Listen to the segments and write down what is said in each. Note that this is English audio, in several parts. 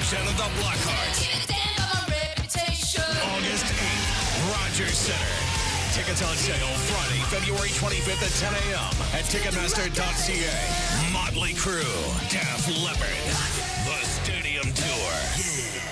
version of the Blackhearts. August 8th, Rogers Center. Tickets on sale Friday, February 25th at 10 a.m. at Ticketmaster.ca. Motley Crue, Def Leppard, the Stadium Tour. Yeah.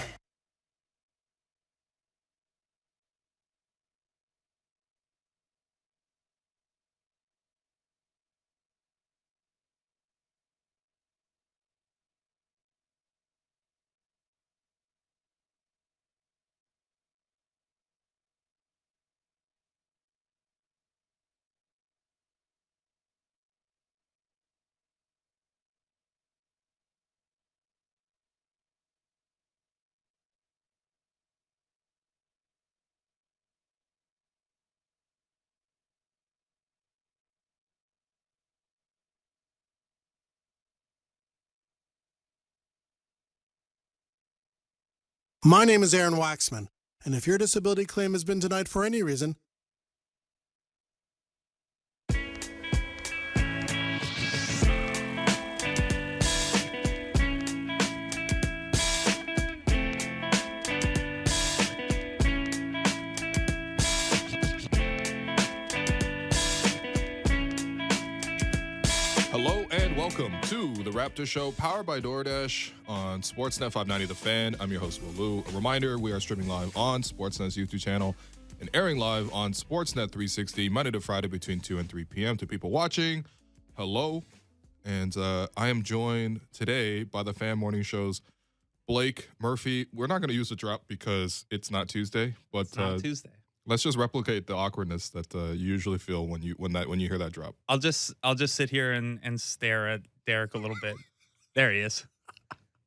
My name is Aaron Waxman, and if your disability claim has been denied for any reason, Hello and welcome to the Raptors Show, powered by DoorDash on Sportsnet 590 The Fan. I'm your host, Will. A reminder, we are streaming live on Sportsnet's YouTube channel and airing live on Sportsnet 360 Monday to Friday between 2 and 3 p.m. To people watching, hello. And I am joined today by the Fan Morning Show's Blake Murphy. We're not going to use the drop because it's not Tuesday, but it's not Tuesday. Let's just replicate the awkwardness that you usually feel when you hear that drop. I'll just sit here and stare at Derek a little bit. There he is.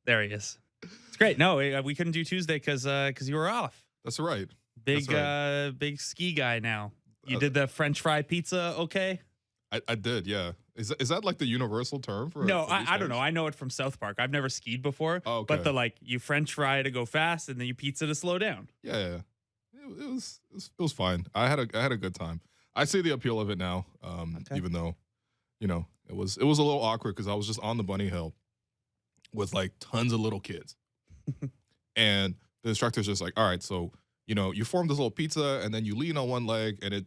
There he is. It's great. No, we couldn't do Tuesday because you were off. That's right. Big ski guy now. You did the French fry pizza, okay? I did, yeah. Is that like the universal term for? No, I don't know. I know it from South Park. I've never skied before. Oh, okay. But you French fry to go fast and then you pizza to slow down. Yeah. It was fine. I had a good time. I see the appeal of it now. Okay. Even though, it was a little awkward because I was just on the bunny hill with like tons of little kids, and the instructor's just like, all right, so you form this little pizza and then you lean on one leg and it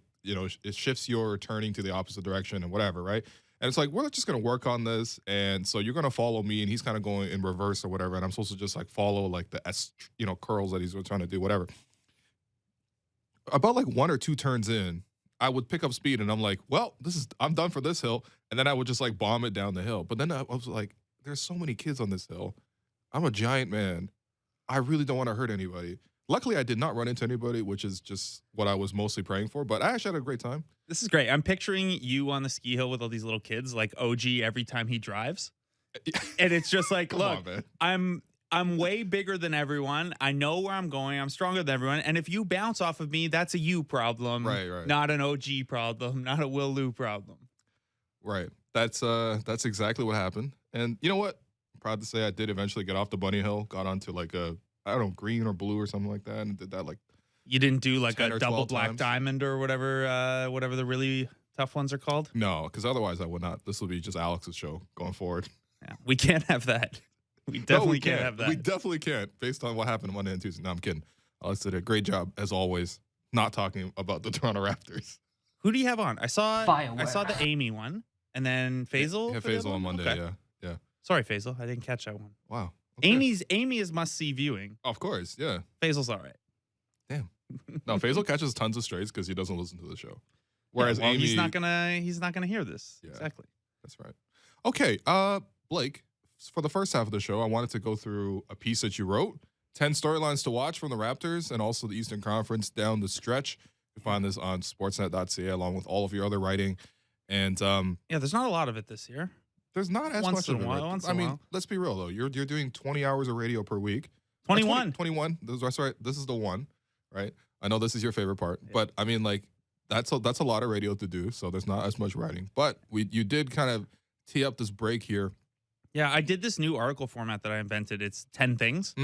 shifts your turning to the opposite direction and whatever, right? And it's like, we're just going to work on this. And so you're going to follow me. And he's kind of going in reverse or whatever. And I'm supposed to just like follow like the S, curls that he's trying to do, whatever. About like one or two turns in, I would pick up speed and I'm like, well, I'm done for this hill. And then I would just like bomb it down the hill. But then I was like, there's so many kids on this hill. I'm a giant man. I really don't want to hurt anybody. Luckily, I did not run into anybody, which is just what I was mostly praying for. But I actually had a great time. This is great. I'm picturing you on the ski hill with all these little kids, like OG every time he drives. And it's just like, look, on, I'm way bigger than everyone. I know where I'm going. I'm stronger than everyone. And if you bounce off of me, that's a you problem. Right. Not an OG problem. Not a Will Lou problem. Right. That's exactly what happened. And you know what? I'm proud to say I did eventually get off the bunny hill, got onto like a, I don't know, green or blue or something like that, and did that like. You didn't do like a double black diamond or whatever the really tough ones are called? No, because otherwise I would not. This will be just Alex's show going forward. Yeah, we can't have that. We definitely can't have that. We definitely can't, based on what happened Monday and Tuesday. No, I'm kidding. Alex did a great job, as always, not talking about the Toronto Raptors. Who do you have on? I saw the Amy one, and then Faisal. Yeah, Faisal on Monday, okay. Yeah. Sorry, Faisal. I didn't catch that one. Wow. Okay. Amy is must-see viewing. Of course, yeah. Faisal's all right. Damn. No, Faisal catches tons of strays because he doesn't listen to the show. Whereas Amy, he's not gonna hear this. Yeah, exactly. That's right. Okay, Blake, for the first half of the show, I wanted to go through a piece that you wrote, 10 storylines to watch from the Raptors and also the Eastern Conference down the stretch. You find this on sportsnet.ca along with all of your other writing. And there's not a lot of it this year. There's not as much of it. I mean, let's be real though. You're doing 20 hours of radio per week. 21. 21. That's right. This is the one, right? I know this is your favorite part, but I mean, like that's a lot of radio to do. So there's not as much writing. But you did kind of tee up this break here. Yeah, I did this new article format that I invented. It's 10 things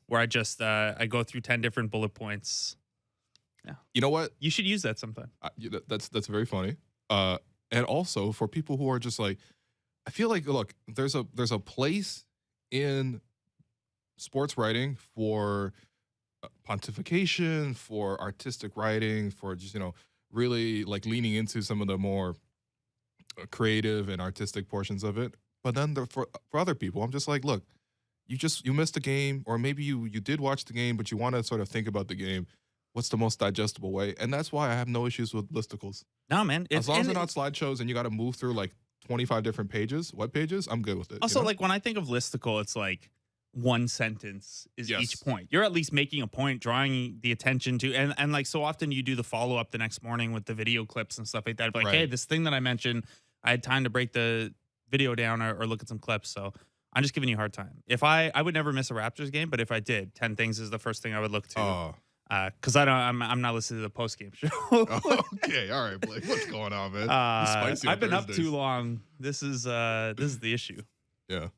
where I just I go through 10 different bullet points. Yeah. You know what? You should use that sometime. That's very funny. And also for people who are just like, I feel like, look, there's a place in sports writing, for pontification, for artistic writing, for just, really like leaning into some of the more creative and artistic portions of it. But then for other people, I'm just like, look, you missed a game, or maybe you did watch the game, but you want to sort of think about the game. What's the most digestible way? And that's why I have no issues with listicles. No, man. As long as they're not slideshows and you got to move through like 25 different web pages, I'm good with it. Also, like when I think of listicle, it's like one sentence is each point. You're at least making a point, drawing the attention to, and like so often you do the follow up the next morning with the video clips and stuff like that. Like, hey, this thing that I mentioned, I had time to break the video down or look at some clips. So I'm just giving you a hard time. If I would never miss a Raptors game, but if I did, 10 things is the first thing I would look to. Because I'm not listening to the post game show. Okay, all right, Blake, what's going on, man? I've been up too long. This is the issue. Yeah.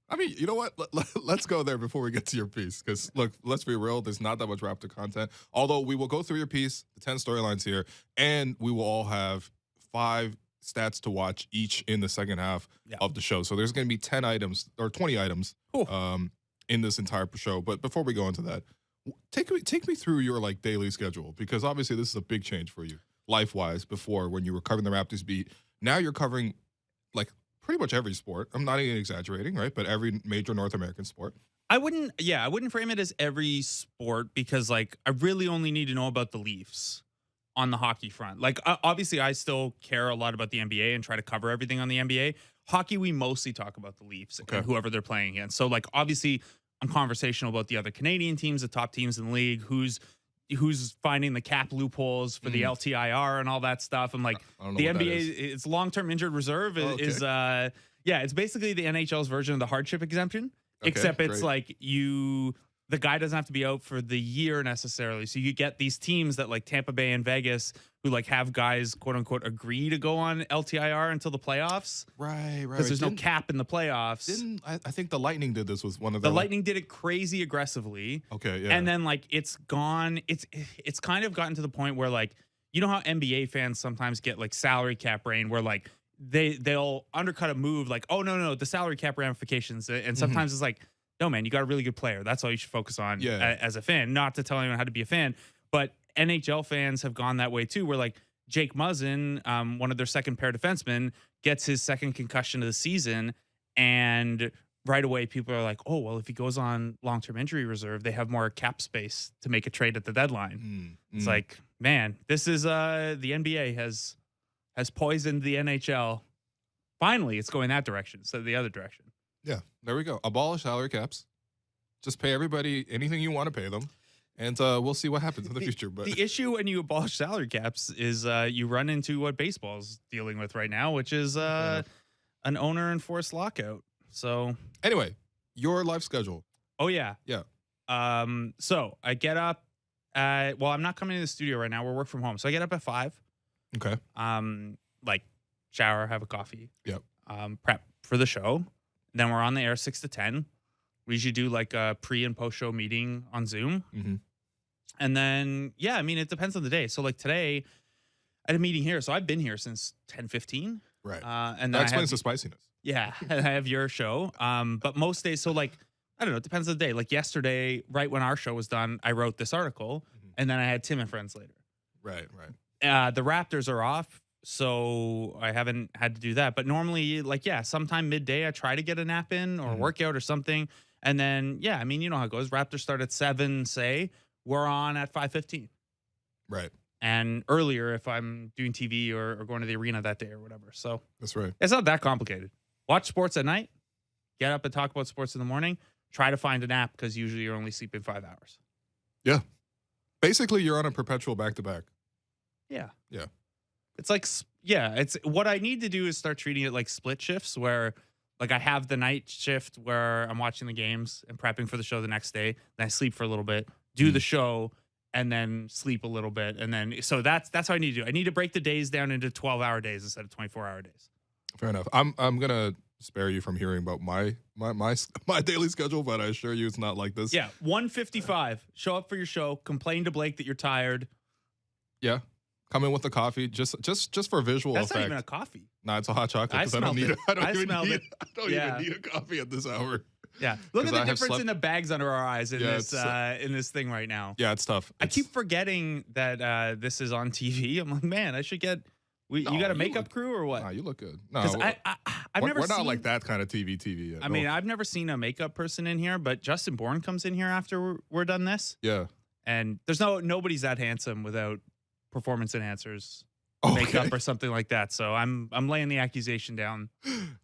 I mean, you know what? Let's go there before we get to your piece. Because, look, let's be real. There's not that much Raptor content. Although we will go through your piece, the 10 storylines here, and we will all have 5 stats to watch each in the second half of the show. So there's going to be 10 items or 20 items in this entire show. But before we go into that, take me through your like daily schedule, because obviously this is a big change for you life-wise. Before, when you were covering the Raptors beat, now you're covering like pretty much every sport. I'm not even exaggerating, right? But every major North American sport. I wouldn't frame it as every sport, because like I really only need to know about the Leafs on the hockey front. Like obviously I still care a lot about the NBA and try to cover everything on the NBA. Hockey, we mostly talk about the Leafs and whoever they're playing against. So like obviously I'm conversational about the other Canadian teams, the top teams in the league, who's finding the cap loopholes for the LTIR and all that stuff. I'm like, the NBA, it's long-term injured reserve is it's basically the NHL's version of the hardship exemption, except it's like the guy doesn't have to be out for the year necessarily. So you get these teams that like Tampa Bay and Vegas who like have guys quote unquote agree to go on LTIR until the playoffs. Right. Because there's no cap in the playoffs. I think the Lightning did this with one of the Lightning did it crazy aggressively. Okay, yeah. And then like it's gone. It's kind of gotten to the point where like, you know how NBA fans sometimes get like salary cap brain, where like they'll undercut a move like, oh no, the salary cap ramifications. And sometimes it's like, no, man, you got a really good player. That's all you should focus on as a fan. Not to tell anyone how to be a fan, but NHL fans have gone that way too, where like Jake Muzzin, one of their second pair defensemen, gets his second concussion of the season, and right away people are like, oh, well, if he goes on long-term injury reserve, they have more cap space to make a trade at the deadline. It's like, man, this is the NBA has poisoned the NHL. Finally, it's going that direction instead of the other direction. Yeah, there we go. Abolish salary caps. Just pay everybody anything you want to pay them, and we'll see what happens in the future. But the issue when you abolish salary caps is you run into what baseball's dealing with right now, which is an owner-enforced lockout. So anyway, your life schedule. Oh, yeah. Yeah. So I get up I'm not coming to the studio right now. We're work from home. So I get up at 5. Okay. Like shower, have a coffee. Yep. Prep for the show. Then we're on the air 6 to 10. We usually do like a pre and post show meeting on Zoom. And then, I mean, it depends on the day. So like today I had a meeting here. So I've been here since 10:15. Right. And that explains the spiciness. Yeah. And I have your show. But most days, so like, I don't know, it depends on the day. Like yesterday, right when our show was done, I wrote this article, and then I had Tim and Friends later. Right. The Raptors are off, so I haven't had to do that. But normally, like, sometime midday, I try to get a nap in or workout or something. And then, I mean, you know how it goes. Raptors start at 7, say. We're on at 5:15. Right. And earlier if I'm doing TV or going to the arena that day or whatever. So that's right. It's not that complicated. Watch sports at night. Get up and talk about sports in the morning. Try to find a nap, because usually you're only sleeping 5 hours. Yeah. Basically, you're on a perpetual back-to-back. Yeah. Yeah. It's like, it's what I need to do is start treating it like split shifts, where like I have the night shift where I'm watching the games and prepping for the show the next day. Then I sleep for a little bit, do the show, and then sleep a little bit. And then, so that's how I need to do. I need to break the days down into 12-hour days instead of 24-hour days. Fair enough. I'm going to spare you from hearing about my daily schedule, but I assure you it's not like this. Yeah. 1:55. Show up for your show. Complain to Blake that you're tired. Yeah. Come in with a coffee, just for visual effect. That's not even a coffee. Nah, it's a hot chocolate, because I don't need it. I don't even need a coffee at this hour. Yeah. Look at 'Cause the I have difference slept- in the bags under our eyes in Yeah, this thing right now. Yeah, it's tough. I keep forgetting that this is on TV. I'm like, man, I should get. You got a makeup crew or what? Nah, you look good. No, Because I've never we're seen. not like that kind of TV yet. I mean, I've never seen a makeup person in here, but Justin Bourne comes in here after we're done this, yeah. and there's nobody's that handsome without performance enhancers, Okay. makeup or something like that. So I'm laying the accusation down.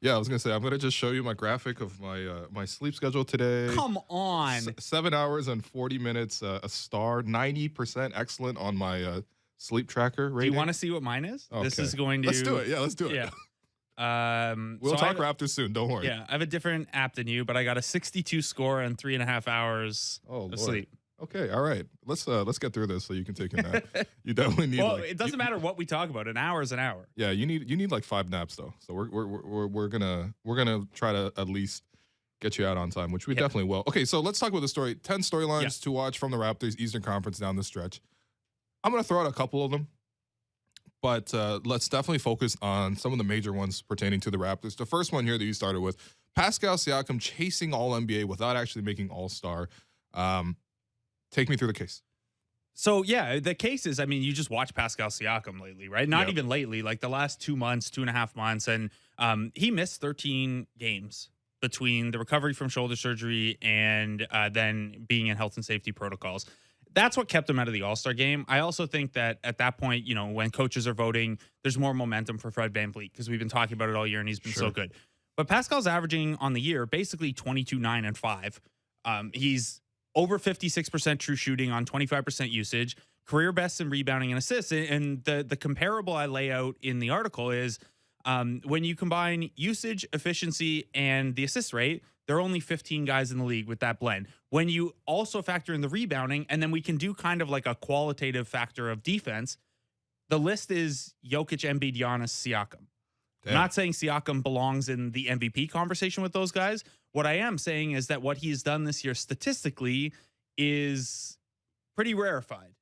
Yeah, I was gonna say I'm gonna just show you my graphic of my my sleep schedule today. Come on. 7 hours and 40 minutes, a star, 90% excellent on my sleep tracker Do rating. you want to see what mine is? This Okay. is going to. Let's do it. Yeah, let's do it. Yeah. We'll so talk Raptors soon. Don't worry. Yeah, I have a different app than you, but I got a 62 score and 3.5 hours Oh, of Lord. sleep. Okay. All right. Let's get through this so you can take a nap. You definitely need. Well, like, it doesn't matter what we talk about. An hour is an hour. Yeah, you need like 5 naps though. So we're gonna try to at least get you out on time, which we definitely will. Okay, so let's talk about the story. 10 storylines to watch from the Raptors Eastern Conference down the stretch. I'm gonna throw out a couple of them, but let's definitely focus on some of the major ones pertaining to the Raptors. The first one here that you started with, Pascal Siakam chasing All NBA without actually making All Star. Take me through the case. So yeah, the case is, I mean, you just watch Pascal Siakam lately, right? Not even lately, like the last 2 months, 2.5 months, and he missed 13 games between the recovery from shoulder surgery and then being in health and safety protocols. That's what kept him out of the All-Star game. I also think that at that point, you know, when coaches are voting, there's more momentum for Fred VanVleet because we've been talking about it all year and he's been so good. But Pascal's averaging on the year basically 22, 9, and 5. He's over 56% true shooting on 25% usage, career best in rebounding and assists. And the comparable I lay out in the article is when you combine usage, efficiency, and the assist rate, there are only 15 guys in the league with that blend. When you also factor in the rebounding, and then we can do kind of like a qualitative factor of defense, the list is Jokic, Embiid, Giannis, Siakam. I'm not saying Siakam belongs in the MVP conversation with those guys. What I am saying is that what he's done this year statistically is pretty rarefied.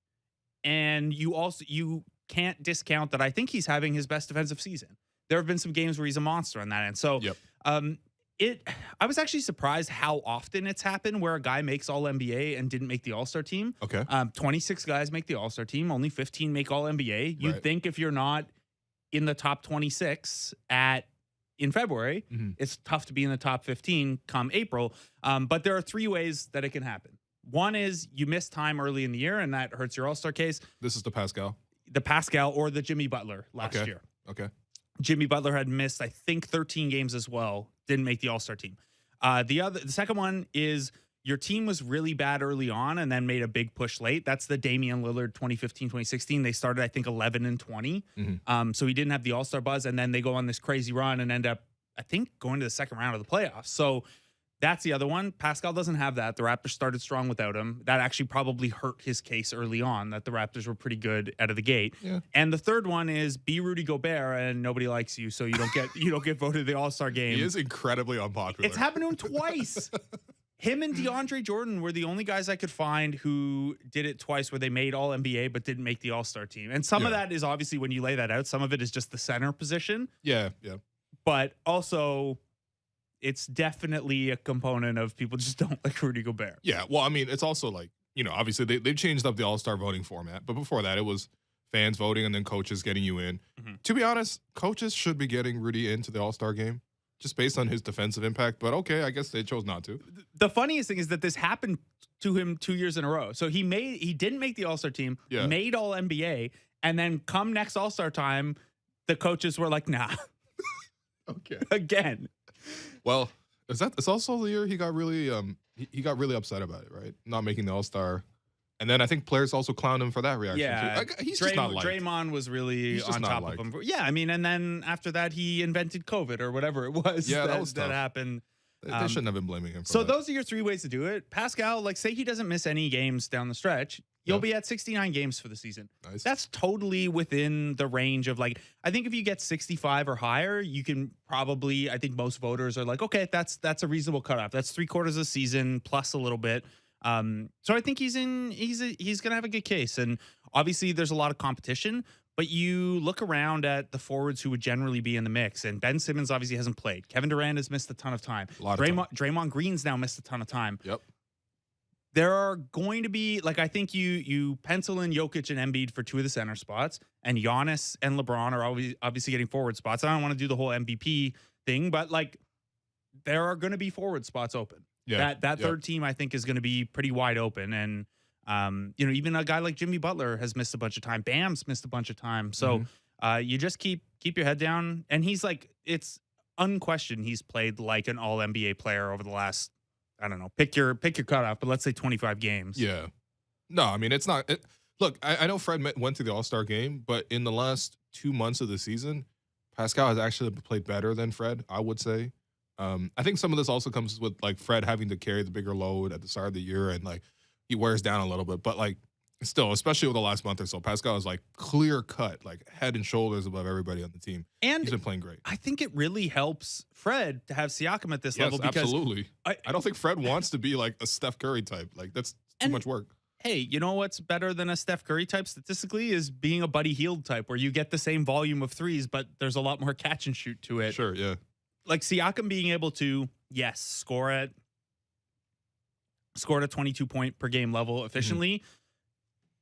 And you can't discount that I think he's having his best defensive season. There have been some games where he's a monster on that end. So I was actually surprised how often it's happened where a guy makes All NBA and didn't make the All-Star team. Okay. 26 guys make the All-Star team, only 15 make All NBA. You'd think if you're not in the top 26 in February, it's tough to be in the top 15 come April. But there are 3 ways that it can happen. One is you miss time early in the year, and that hurts your All-Star case. This is the Pascal or the Jimmy Butler last year. Okay. Jimmy Butler had missed, I think, 13 games as well. Didn't make the All-Star team. The second one is your team was really bad early on and then made a big push late. That's the Damian Lillard 2015-2016. They started, I think, 11-20. So he didn't have the All-Star buzz, and then they go on this crazy run and end up, I think, going to the second round of the playoffs. So that's the other one. Pascal doesn't have that. The Raptors started strong without him. That actually probably hurt his case early on, that the Raptors were pretty good out of the gate. Yeah. And the third one is be Rudy Gobert and nobody likes you, so you don't get voted the All-Star game. He is incredibly unpopular. It's happened to him twice. Him and DeAndre Jordan were the only guys I could find who did it twice where they made All NBA but didn't make the All-Star team. And some of that is obviously when you lay that out, some of it is just the center position. Yeah. But also it's definitely a component of people just don't like Rudy Gobert. Yeah, well, I mean, it's also like, you know, obviously they've changed up the All-Star voting format. But before that, it was fans voting and then coaches getting you in. To be honest, coaches should be getting Rudy into the All-Star game just based on his defensive impact. But okay, I guess they chose not to. The funniest thing is that this happened to him 2 years in a row. So he didn't make the All-Star team, made All NBA, and then come next All-Star time, the coaches were like, nah. Okay. Again. Well, it's also the year he got really he got really upset about it, right? Not making the All-Star. And then I think players also clowned him for that reaction. Yeah, too. He's just not liked. Draymond was really on top of him. Yeah, I mean, and then after that, he invented COVID or whatever it was. Yeah, that was tough. That happened. They shouldn't have been blaming him for so that. Those are your 3 ways to do it. Pascal, like, say he doesn't miss any games down the stretch, you'll be at 69 games for the season. Nice. That's totally within the range of, like, I think if you get 65 or higher, you can probably, I think most voters are like, okay, that's a reasonable cutoff. That's 3/4 of the season plus a little bit. So I think he's gonna have a good case. And obviously there's a lot of competition, But you look around at the forwards who would generally be in the mix, and Ben Simmons obviously hasn't played. Kevin Durant has missed a ton of time. Draymond Green's now missed a ton of time. Yep. There are going to be, like, I think you pencil in Jokic and Embiid for 2 of the center spots, and Giannis and LeBron are obviously getting forward spots. I don't want to do the whole MVP thing, but, like, there are going to be forward spots open. Yeah. That third team, I think, is going to be pretty wide open. And, even a guy like Jimmy Butler has missed a bunch of time. Bam's missed a bunch of time. So you just keep your head down. And he's like, it's unquestioned he's played like an all-NBA player over the last, I don't know, pick your cutoff, but let's say 25 games. Yeah. No, I mean, it's not. Look, I know Fred went to the All-Star game, but in the last 2 months of the season, Pascal has actually played better than Fred, I would say. I think some of this also comes with, like, Fred having to carry the bigger load at the start of the year, and, like, he wears down a little bit. But, like, still, especially over the last month or so, Pascal is, like, clear cut, like, head and shoulders above everybody on the team. And he's been playing great. I think it really helps Fred to have Siakam at this level. Because absolutely. I don't think Fred wants to be, like, a Steph Curry type. Like, that's too much work. Hey, you know what's better than a Steph Curry type statistically is being a Buddy Hield type, where you get the same volume of threes, but there's a lot more catch and shoot to it. Sure, yeah. Like Siakam being able to, yes, score at a 22-point per game level efficiently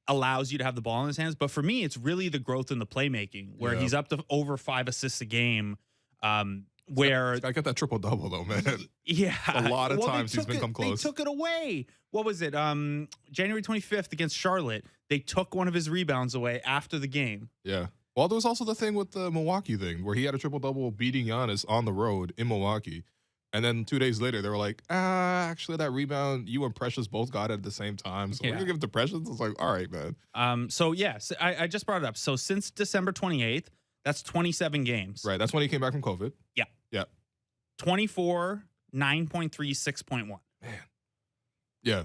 allows you to have the ball in his hands. But for me, it's really the growth in the playmaking, where he's up to over 5 assists a game. Where I got that triple-double, though, man. Yeah. A lot of times he's been come close. They took it away. What was it? January 25th against Charlotte. They took one of his rebounds away after the game. Yeah. Well, there was also the thing with the Milwaukee thing, where he had a triple-double beating Giannis on the road in Milwaukee. And then 2 days later, they were like, actually, that rebound, you and Precious both got it at the same time. So we're going to give it to Precious? It's like, all right, man. So, yes, I just brought it up. So since December 28th, that's 27 games. Right. That's when he came back from COVID. Yeah. Yeah. 24, 9.3, 6.1. Man. Yeah.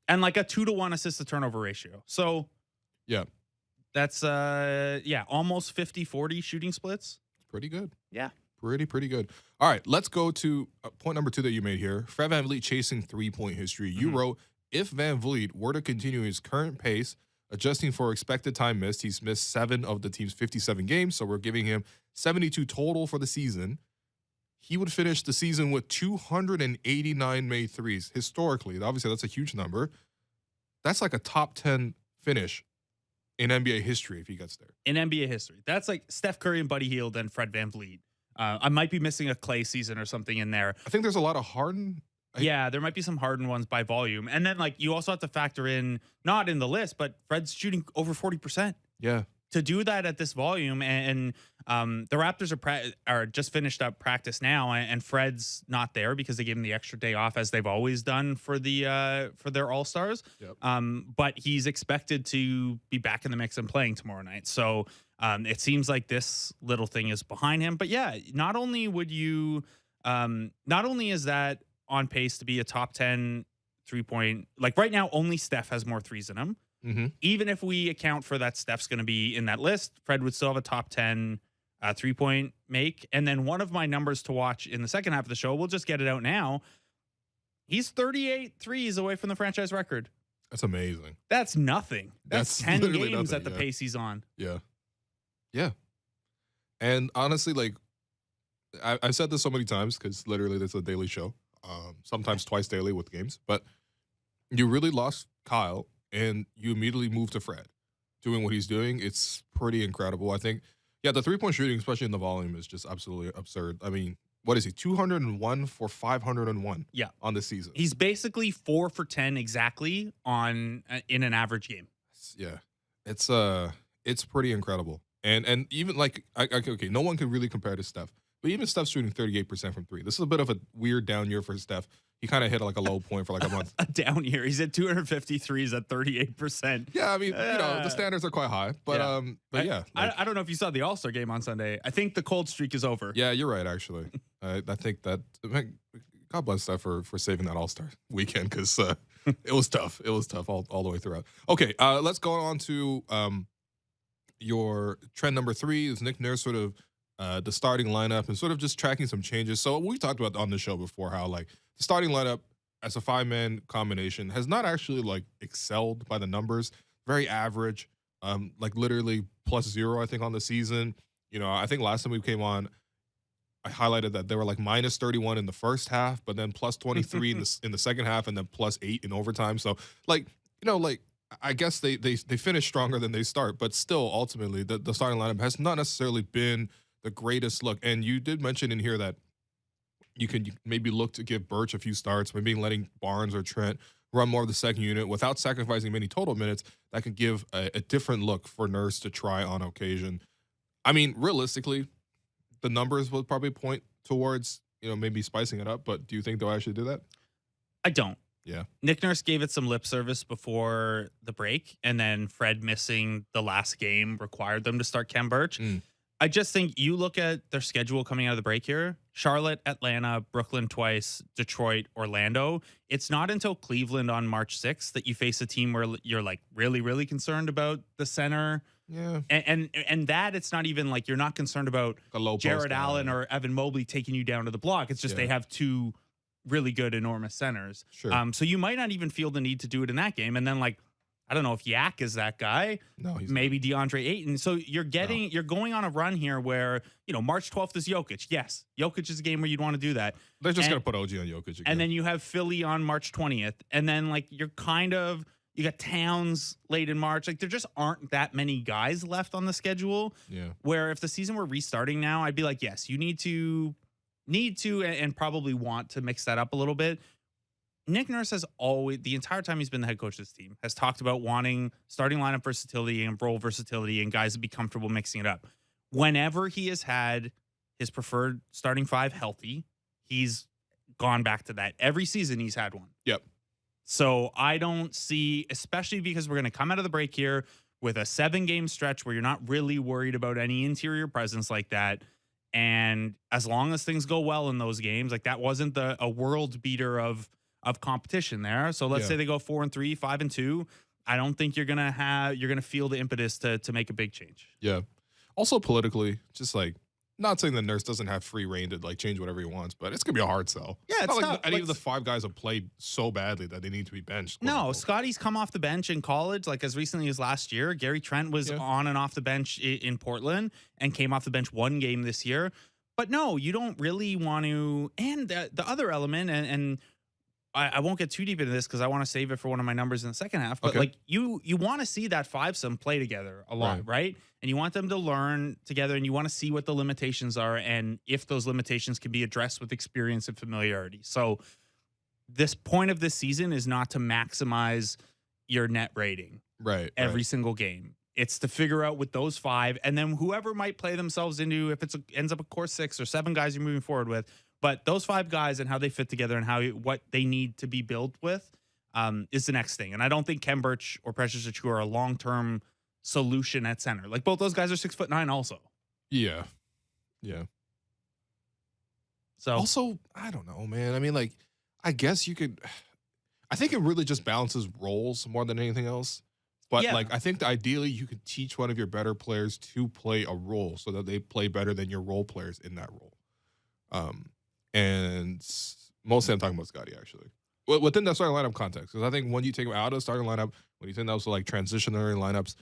And like a 2-to-1 assist to turnover ratio. So, yeah. That's, almost 50-40 shooting splits. Pretty good. Yeah. Pretty good. All right, let's go to point number 2 that you made here. Fred VanVleet chasing 3-point history. You wrote, if VanVleet were to continue his current pace, adjusting for expected time missed, he's missed 7 of the team's 57 games, so we're giving him 72 total for the season. He would finish the season with 289 made threes. Historically, obviously, that's a huge number. That's like a top 10 finish in NBA history if he gets there. In NBA history. That's like Steph Curry and Buddy Hield and Fred VanVleet. I might be missing a Clay season or something in there. I think there's a lot of Harden. Yeah, there might be some Harden ones by volume. And then, like, you also have to factor in, not in the list, but Fred's shooting over 40%. Yeah. To do that at this volume, and the Raptors are just finished up practice now, and Fred's not there because they gave him the extra day off, as they've always done for their All-Stars. Yep. But he's expected to be back in the mix and playing tomorrow night. So it seems like this little thing is behind him. But yeah, not only is that on pace to be a top 10 3-point, like right now, only Steph has more threes than him. Even if we account for that Steph's going to be in that list, Fred would still have a top 10 3-point make. And then one of my numbers to watch in the second half of the show, we'll just get it out now. He's 38 threes away from the franchise record. That's amazing. That's nothing. That's 10 games at the pace he's on. Yeah. Yeah. And honestly, like, I've said this so many times because literally it's a daily show, sometimes twice daily with games. But you really lost Kyle, and you immediately moved to Fred doing what he's doing. It's pretty incredible. I think, yeah, the 3-point shooting, especially in the volume, is just absolutely absurd. I mean, what is he? 201 for 501 on the season. He's basically 4 for 10 exactly in an average game. Yeah. It's pretty incredible. And even like, okay, no one can really compare to Steph, but even Steph's shooting 38% from 3. This is a bit of a weird down year for Steph. He kind of hit like a low point for like a month. A down year. He's at 253s at 38%. Yeah, I mean, the standards are quite high, but yeah. I don't know if you saw the All-Star game on Sunday. I think the cold streak is over. Yeah, you're right, actually. I think that, God bless Steph for saving that All-Star weekend, because it was tough. It was tough all the way throughout. Okay, let's go on to your trend number 3 is Nick Nurse sort of the starting lineup and sort of just tracking some changes. So we talked about on the show before how, like, the starting lineup as a 5-man combination has not actually, like, excelled by the numbers. Very average. like literally +0, I think, on the season. You know, I think last time we came on, I highlighted that they were like -31 in the first half, but then +23 in the second half, and then +8 in overtime. So, like, you know, like I guess they finish stronger than they start, but still, ultimately, the starting lineup has not necessarily been the greatest look. And you did mention in here that you maybe look to give Birch a few starts, maybe letting Barnes or Trent run more of the second unit without sacrificing many total minutes. That could give a different look for Nurse to try on occasion. I mean, realistically, the numbers would probably point towards, you know, maybe spicing it up, but do you think they'll actually do that? I don't. Yeah. Nick Nurse gave it some lip service before the break, and then Fred missing the last game required them to start Kem Birch. I just think you look at their schedule coming out of the break here: Charlotte, Atlanta, Brooklyn twice, Detroit, Orlando. It's not until Cleveland on March 6th that you face a team where you're like really, really concerned about the center. Yeah. And that it's not even like you're not concerned about Jared Allen or Evan Mobley taking you down to the block. It's just they have two really good, enormous centers. Sure. So you might not even feel the need to do it in that game. And then, like, I don't know if Yak is that guy. No, he's maybe DeAndre Ayton. So you're going on a run here where, you know, March 12th is Jokic. Yes, Jokic is a game where you'd want to do that. They're just going to put OG on Jokic again. And then you have Philly on March 20th. And then, like, you got Towns late in March. Like, there just aren't that many guys left on the schedule. Yeah. Where if the season were restarting now, I'd be like, yes, you need to and probably want to mix that up a little bit. Nick Nurse has always, the entire time he's been the head coach of this team, has talked about wanting starting lineup versatility and role versatility and guys to be comfortable mixing it up. Whenever he has had his preferred starting five healthy, he's gone back to that. Every season he's had one. Yep. So I don't see, especially because we're going to come out of the break here with a 7-game stretch where you're not really worried about any interior presence like that. And as long as things go well in those games, like that wasn't a world beater of competition there. So let's say they go 4-3, 5-2. I don't think you're gonna feel the impetus to make a big change. Yeah. Also politically, just like, not saying the Nurse doesn't have free reign to like change whatever he wants, but it's gonna be a hard sell. Yeah, it's not tough. like any of the 5 guys have played so badly that they need to be benched. No, Scotty's come off the bench in college, like as recently as last year. Gary Trent was on and off the bench in Portland and came off the bench 1 game this year. But no, you don't really want to. And the other element, and I won't get too deep into this because I want to save it for one of my numbers in the second half. But like you want to see that 5-some play together a lot, right? And you want them to learn together, and you want to see what the limitations are, and if those limitations can be addressed with experience and familiarity. So this point of this season is not to maximize your net rating, every single game. It's to figure out with those 5, and then whoever might play themselves into, if it ends up a core 6 or 7 guys you're moving forward with. But those 5 guys and how they fit together and what they need to be built with is the next thing. And I don't think Kem Birch or Precious Achiuwa are a long-term solution at center. Like, both those guys are 6'9" also. Yeah. Yeah. So also, I don't know, man. I mean, like, I guess you could. I think it really just balances roles more than anything else. But like, I think that ideally you could teach one of your better players to play a role so that they play better than your role players in that role. And mostly I'm talking about Scotty, actually. Within that starting lineup context, because I think when you take him out of the starting lineup, when you take those like transitionary lineups,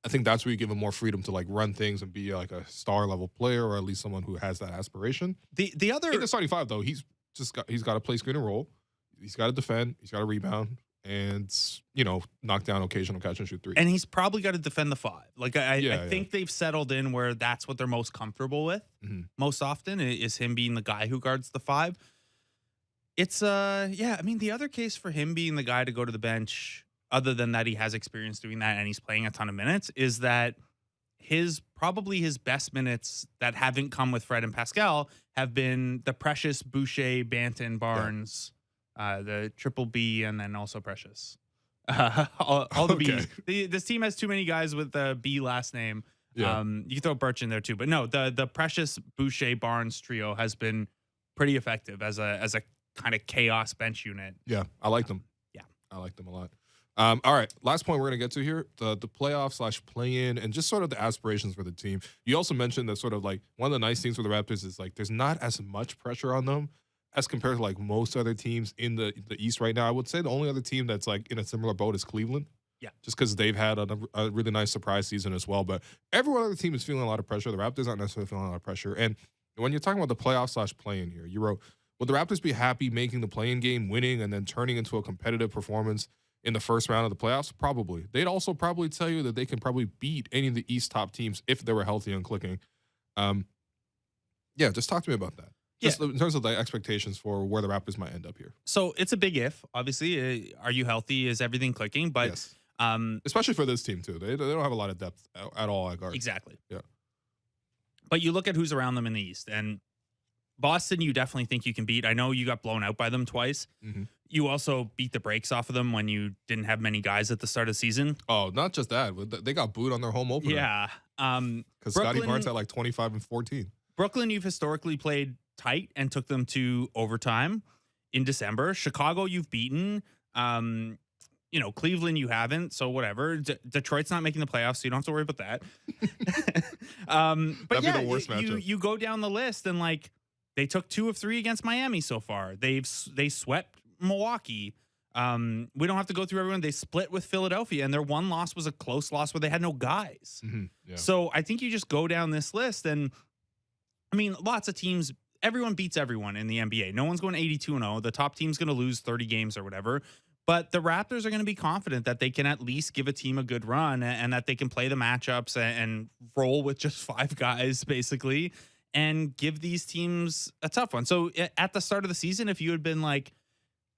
I think that's where you give him more freedom to like run things and be like a star level player, or at least someone who has that aspiration. The other in the starting 5 though, he's got to play screen and roll, he's got to defend, he's got to rebound, and knock down occasional catch and shoot 3. And he's probably got to defend the 5. Like I think they've settled in where that's what they're most comfortable with. Most often is him being the guy who guards the 5. It's I mean, the other case for him being the guy to go to the bench, other than that he has experience doing that and he's playing a ton of minutes, is that probably his best minutes that haven't come with Fred and Pascal have been the Precious, Boucher, Banton, Barnes, the Triple B, and then also Precious. All the B's. This team has too many guys with the B last name. Yeah. You can throw Birch in there too, but no, the Precious, Boucher, Barnes trio has been pretty effective as a kind of chaos bench unit. Yeah, I like them. I like them a lot. All right, last point we're going to get to here, the playoff / play-in and just sort of the aspirations for the team. You also mentioned that sort of like one of the nice things for the Raptors is like there's not as much pressure on them as compared to like most other teams in the East right now. I would say the only other team that's like in a similar boat is Cleveland. Yeah. Just because they've had a really nice surprise season as well. But every other team is feeling a lot of pressure. The Raptors aren't necessarily feeling a lot of pressure. And when you're talking about the playoff / play-in here, you wrote, would the Raptors be happy making the play-in game, winning, and then turning into a competitive performance in the first round of the playoffs? Probably. They'd also probably tell you that they can probably beat any of the East top teams if they were healthy and clicking. Yeah, just talk to me about that. Just in terms of the expectations for where the Raptors might end up here. So it's a big if. Obviously, are you healthy? Is everything clicking? But yes. Especially for this team too. They don't have a lot of depth at all at guard. Exactly. Yeah. But you look at who's around them in the East, and Boston, you definitely think you can beat. I know you got blown out by them twice. Mm-hmm. You also beat the brakes off of them when you didn't have many guys at the start of the season. Oh, not just that. They got booed on their home opener. Yeah. Because Scotty Barnes had like 25 and 14. Brooklyn, you've historically played tight and took them to overtime in December. Chicago, you've beaten. Cleveland, you haven't. So whatever. Detroit's not making the playoffs, so you don't have to worry about that. But that'd be the worst matchup. You go down the list and like they took 2 of 3 against Miami so far. They swept Milwaukee. We don't have to go through everyone. They split with Philadelphia, and their one loss was a close loss where they had no guys. Mm-hmm. Yeah. So I think you just go down this list, and I mean, lots of teams. Everyone beats everyone in the NBA. No one's going 82-0. The top team's going to lose 30 games or whatever. But the Raptors are going to be confident that they can at least give a team a good run and that they can play the matchups and roll with just 5 guys, basically, and give these teams a tough one. So at the start of the season, if you had been like,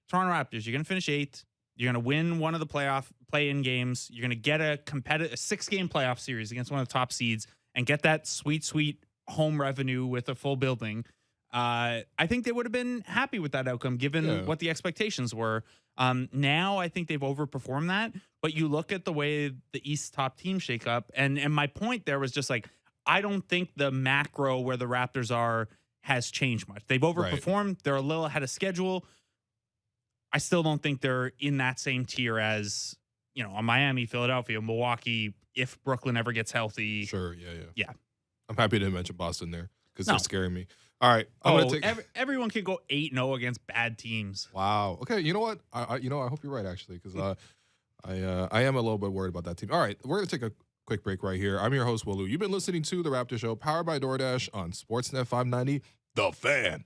Toronto Raptors, you're going to finish 8th. You're going to win one of the play-in games. You're going to get a 6-game playoff series against one of the top seeds and get that sweet, sweet home revenue with a full building. I think they would have been happy with that outcome given what the expectations were. Now I think they've overperformed that, but you look at the way the East top teams shake up, and my point there was just like, I don't think the macro where the Raptors are has changed much. They've overperformed. Right. They're a little ahead of schedule. I still don't think they're in that same tier as, a Miami, Philadelphia, Milwaukee, if Brooklyn ever gets healthy. Sure. Yeah. I'm happy to mention Boston there because they're scaring me. All right. Everyone can go 8-0 against bad teams. Wow. Okay. You know what? I hope you're right, actually, because I am a little bit worried about that team. All right. We're going to take a quick break right here. I'm your host, Wolu. You've been listening to The Raptors Show, powered by DoorDash on Sportsnet 590, The Fan.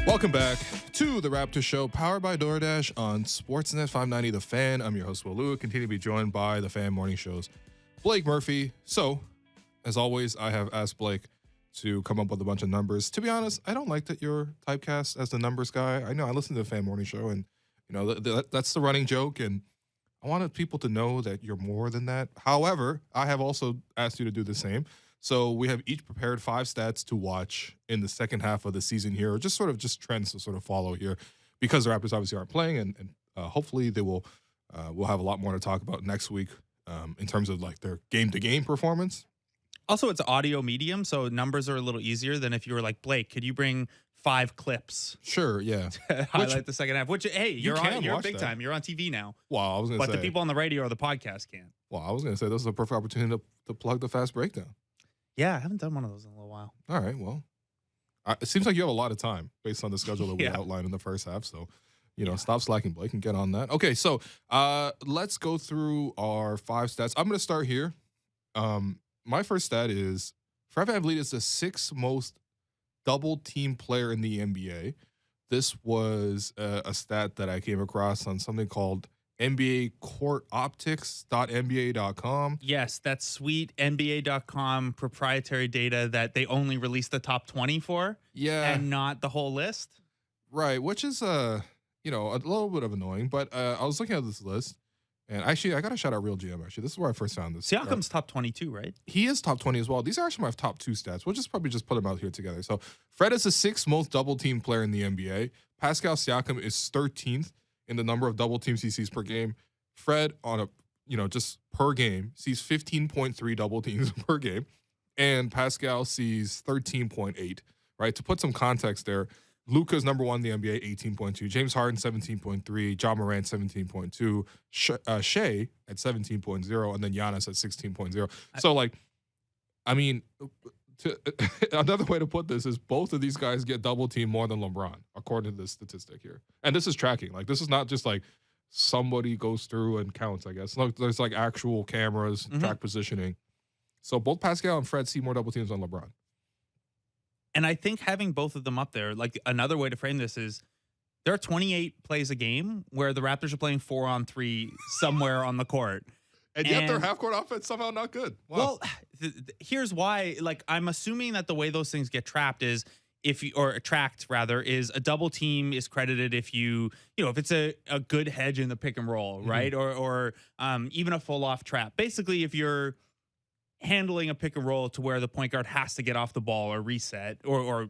Welcome back to the Raptors Show, powered by DoorDash on Sportsnet 590 The Fan. I'm your host, Will Lewis. Continue to be joined by the Fan Morning Show's Blake Murphy. So, as always, I have asked Blake to come up with a bunch of numbers. To be honest, I don't like that you're typecast as the numbers guy. I know I listen to the Fan Morning Show, and you know that's the running joke, and I wanted people to know that you're more than that. However, I have also asked you to do the same. So we have each prepared 5 stats to watch in the second half of the season here, or just trends to sort of follow here, because the Raptors obviously aren't playing, and hopefully they will. We'll have a lot more to talk about next week in terms of like their game-to-game performance. Also, it's audio medium, so numbers are a little easier than if you were like, Blake, could you bring 5 clips? Sure, yeah. To highlight the second half. Which, hey, you're big that. time. You're on TV now. Well, I was going to say. But the people on the radio or the podcast can't. Well, I was going to say this is a perfect opportunity to plug the fast breakdown. Yeah, I haven't done one of those in a little while. All right, well, it seems like you have a lot of time based on the schedule that we outlined in the first half. So, stop slacking, Blake, and get on that. Okay, so let's go through our 5 stats. I'm going to start here. My first stat is Fred VanVleet is the 6th most double-team player in the NBA. This was a stat that I came across on something called NBA courtoptics.nba.com. Yes, that's sweet NBA.com proprietary data that they only release the top 20 for. Yeah. And not the whole list. Right, which is a little bit of annoying, but I was looking at this list, and actually I got to shout out Real GM. Actually, this is where I first found this. Siakam's top 22, right? He is top 20 as well. These are actually my top 2 stats. We'll probably just put them out here together. So Fred is the 6th most double team player in the NBA. Pascal Siakam is 13th in the number of double teams he sees per game. Fred on a just per game sees 15.3 double teams per game, and Pascal sees 13.8. Right, to put some context there. Luka's number 1 in the NBA, 18.2. James Harden, 17.3. John Morant, 17.2. Shea at 17.0. And then Giannis at 16.0. So, another way to put this is both of these guys get double team more than LeBron, according to this statistic here. And this is tracking. Like, this is not just like somebody goes through and counts, I guess. Like, there's like actual cameras, track positioning. So both Pascal and Fred see more double teams than LeBron. And I think having both of them up there, like another way to frame this is there are 28 plays a game where the Raptors are playing 4-on-3 somewhere on the court. And yet their half-court offense somehow not good. Wow. Well, here's why. Like, I'm assuming that the way those things get tracked is tracked is a double team is credited if if it's a good hedge in the pick and roll, right? Or even a full off trap. Basically, if you're handling a pick and roll to where the point guard has to get off the ball or reset or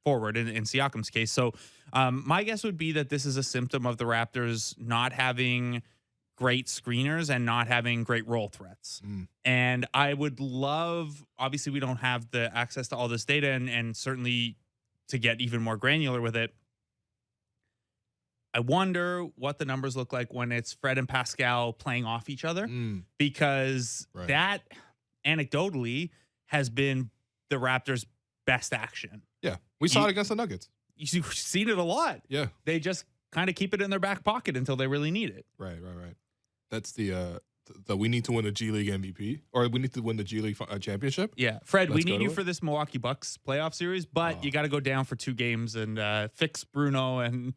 forward in Siakam's case. So my guess would be that this is a symptom of the Raptors not having great screeners and not having great roll threats. And I would love, obviously we don't have the access to all this data and certainly to get even more granular with it. I wonder what the numbers look like when it's Fred and Pascal playing off each other, because that anecdotally has been the Raptors' best action. Yeah, we saw it against the Nuggets. You've seen it a lot. Yeah. They just kind of keep it in their back pocket until they really need it. Right. That's the we need to win the G League MVP, or we need to win the G League championship. Yeah, Fred, we need you for this Milwaukee Bucks playoff series, but you got to go down for 2 games and fix Bruno and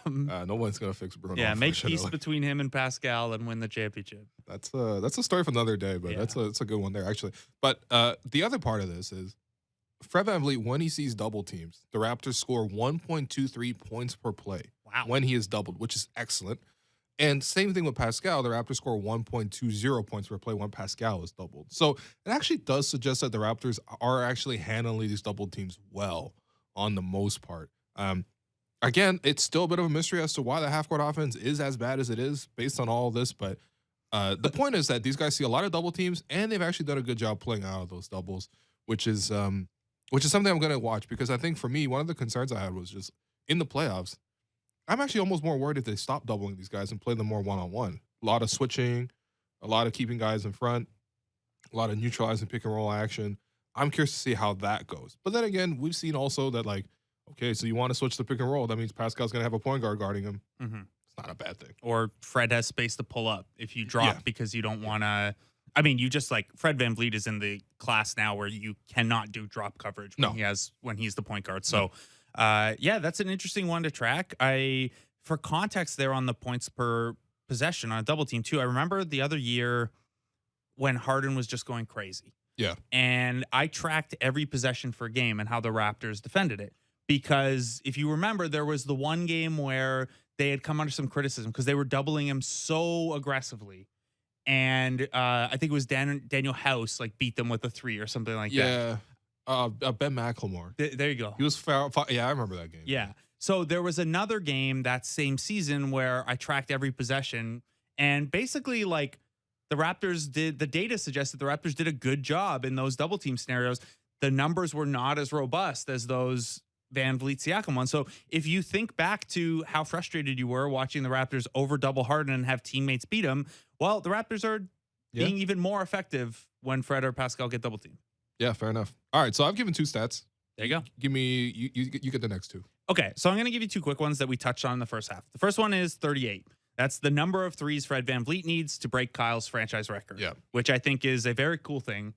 no one's gonna fix Bruno. Yeah, make peace between him and Pascal and win the championship. That's a story for another day, but that's a good one there actually. But the other part of this is Fred VanVleet, when he sees double teams, the Raptors score 1.23 points per play. Wow. When he is doubled, which is excellent. And same thing with Pascal. The Raptors score 1.20 points per play when Pascal is doubled. So it actually does suggest that the Raptors are actually handling these double teams well on the most part. Again, it's still a bit of a mystery as to why the half-court offense is as bad as it is based on all of this. But the point is that these guys see a lot of double teams, and they've actually done a good job playing out of those doubles, which is something I'm going to watch, because I think for me, one of the concerns I had was just in the playoffs, I'm actually almost more worried if they stop doubling these guys and play them more one-on-one. A lot of switching, a lot of keeping guys in front, a lot of neutralizing pick and roll action. I'm curious to see how that goes. But then again, we've seen also that, like, okay, so you want to switch the pick and roll. That means Pascal's going to have a point guard guarding him. It's not a bad thing. Or Fred has space to pull up if you drop because you don't want to. I mean, you just like Fred VanVleet is in the class now where you cannot do drop coverage when he's the point guard. So Yeah, that's an interesting one to track. For context there on the points per possession on a double team too, I remember the other year when Harden was just going crazy. Yeah. And I tracked every possession for a game and how the Raptors defended it. Because if you remember, there was the one game where they had come under some criticism because they were doubling him so aggressively. And I think it was Daniel House beat them with a 3 or something like that. Yeah. Ben McLemore. There you go. He was yeah, I remember that game. Yeah. So there was another game that same season where I tracked every possession, and basically the Raptors the data suggested the Raptors did a good job in those double team scenarios. The numbers were not as robust as those Van Vliet Siakam ones. So if you think back to how frustrated you were watching the Raptors over double Harden and have teammates beat them, well, the Raptors are being even more effective when Fred or Pascal get double teamed. Yeah, fair enough. All right, so I've given 2 stats. There you go. Give me you get the next 2. Okay, so I'm going to give you 2 quick ones that we touched on in the first half. The first one is 38. That's the number of threes Fred VanVleet needs to break Kyle's franchise record. Yeah. Which I think is a very cool thing.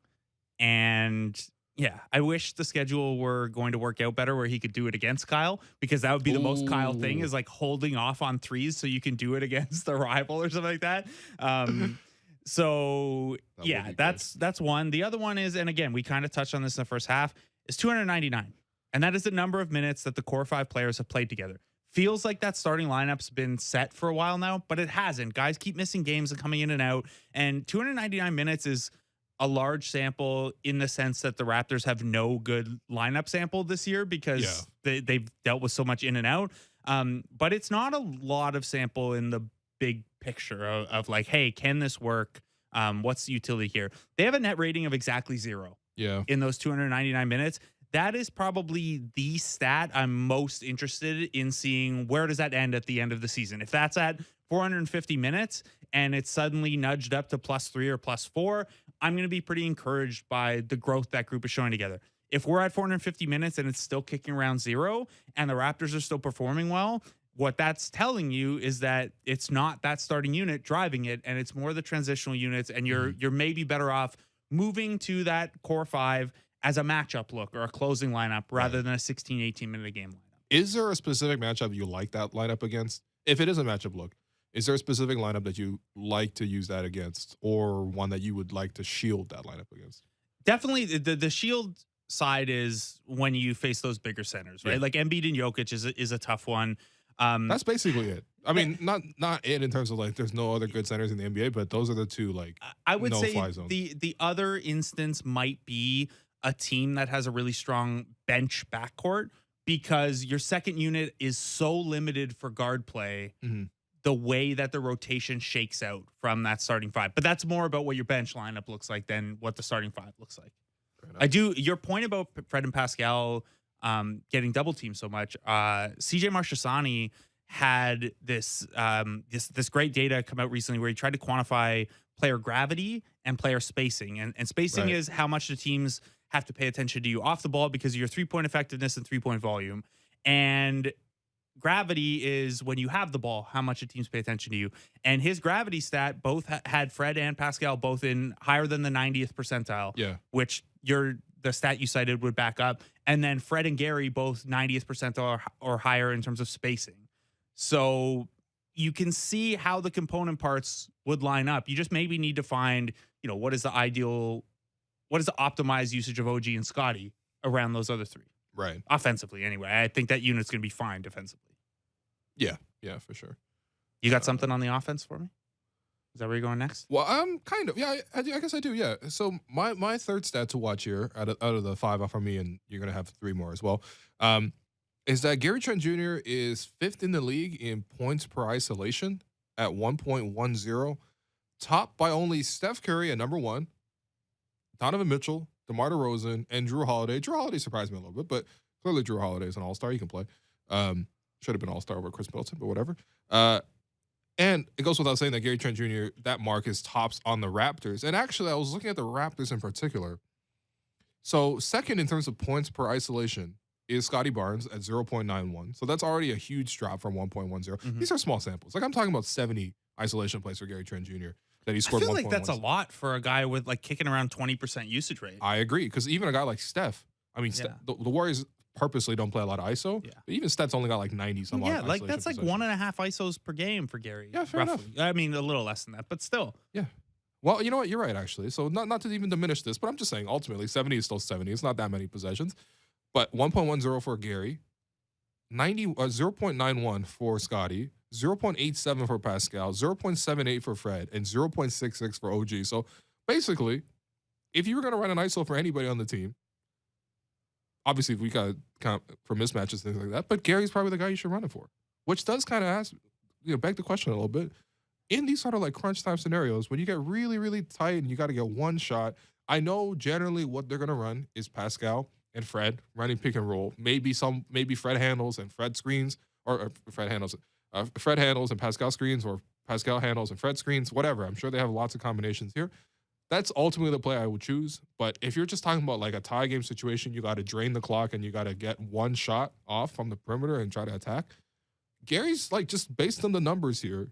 And yeah, I wish the schedule were going to work out better where he could do it against Kyle, because that would be the most Kyle thing, is holding off on threes so you can do it against the rival or something like that. So yeah, that's one. The other one is, and again, we kind of touched on this in the first half, is 299. And that is the number of minutes that the core 5 players have played together. Feels like that starting lineup's been set for a while now, but it hasn't. Guys keep missing games and coming in and out. And 299 minutes is a large sample in the sense that the Raptors have no good lineup sample this year because they've dealt with so much in and out. But it's not a lot of sample in the big picture of hey, can this work? What's the utility here? They have a net rating of exactly 0 in those 299 minutes. That is probably the stat I'm most interested in seeing. Where does that end at the end of the season? If that's at 450 minutes and it's suddenly nudged up to +3 or +4, I'm going to be pretty encouraged by the growth that group is showing together. If we're at 450 minutes and it's still kicking around 0 and the Raptors are still performing well, what that's telling you is that it's not that starting unit driving it, and it's more the transitional units, and you're maybe better off moving to that core 5 as a matchup look or a closing lineup rather than a 16, 18-minute game lineup. Is there a specific matchup you like that lineup against? If it is a matchup look, is there a specific lineup that you like to use that against, or one that you would like to shield that lineup against? Definitely the shield side is when you face those bigger centers, right? Like Embiid and Jokic is a tough one. That's basically it. I mean, not it in terms of there's no other good centers in the NBA, but those are the 2 I would say fly zones. The other instance might be a team that has a really strong bench backcourt, because your second unit is so limited for guard play. The way that the rotation shakes out from that starting 5. But that's more about what your bench lineup looks like than what the starting 5 looks like. Your point about Fred and Pascal getting double teamed so much. CJ Marchesani had this great data come out recently where he tried to quantify player gravity and player spacing. And spacing is how much the teams have to pay attention to you off the ball because of your 3-point effectiveness and 3-point volume. And gravity is when you have the ball, how much the teams pay attention to you. And his gravity stat both had Fred and Pascal both in higher than the 90th percentile. Yeah. Which the stat you cited would back up. And then Fred and Gary both 90th percentile or higher in terms of spacing. So you can see how the component parts would line up. You just maybe need to find, what is the optimized usage of OG and Scotty around those other 3. Right. Offensively, anyway. I think that unit's going to be fine defensively. Yeah, for sure. You got something on the offense for me? Is that where you're going next? Well, kind of. Yeah, I guess I do. Yeah. So my third stat to watch here out of the 5 from me, and you're gonna have 3 more as well, is that Gary Trent Jr. is 5th in the league in points per isolation at 1.10, topped by only Steph Curry at number 1, Donovan Mitchell, DeMar DeRozan, and Drew Holiday. Drew Holiday surprised me a little bit, but clearly Drew Holiday is an all-star. He can play. Should have been all-star over Chris Middleton, but whatever. And it goes without saying that Gary Trent Jr., that mark is tops on the Raptors. And actually, I was looking at the Raptors in particular. So second in terms of points per isolation is Scotty Barnes at 0.91. So that's already a huge drop from 1.10. These are small samples. I'm talking about 70 isolation plays for Gary Trent Jr. that he scored. I feel like that's a lot for a guy with kicking around 20% usage rate. I agree, because even a guy like Steph, the Warriors purposely don't play a lot of ISO. Yeah. But even Stats only got like 90 some odd. Yeah, like that's like possession. 1.5 ISOs per game for Gary. Yeah, fair enough. I mean, a little less than that, but still. Yeah. Well, you know what? You're right, actually. So not to even diminish this, but I'm just saying, ultimately, 70 is still 70. It's not that many possessions. But 1.10 for Gary, 0.91 for Scotty, 0.87 for Pascal, 0.78 for Fred, and 0.66 for OG. So basically, if you were going to run an ISO for anybody on the team, obviously we got to count for mismatches, things like that, but Gary's probably the guy you should run it for, which does kind of beg the question a little bit. In these sort of like crunch time scenarios, when you get really, really tight and you got to get one shot, I know generally what they're going to run is Pascal and Fred running pick and roll. Maybe Fred handles and Fred screens, or Fred handles and Pascal screens, or Pascal handles and Fred screens, whatever. I'm sure they have lots of combinations here. That's ultimately the play I would choose. But if you're just talking about like a tie game situation, you got to drain the clock and you got to get one shot off from the perimeter and try to attack. Gary's like, just based on the numbers here,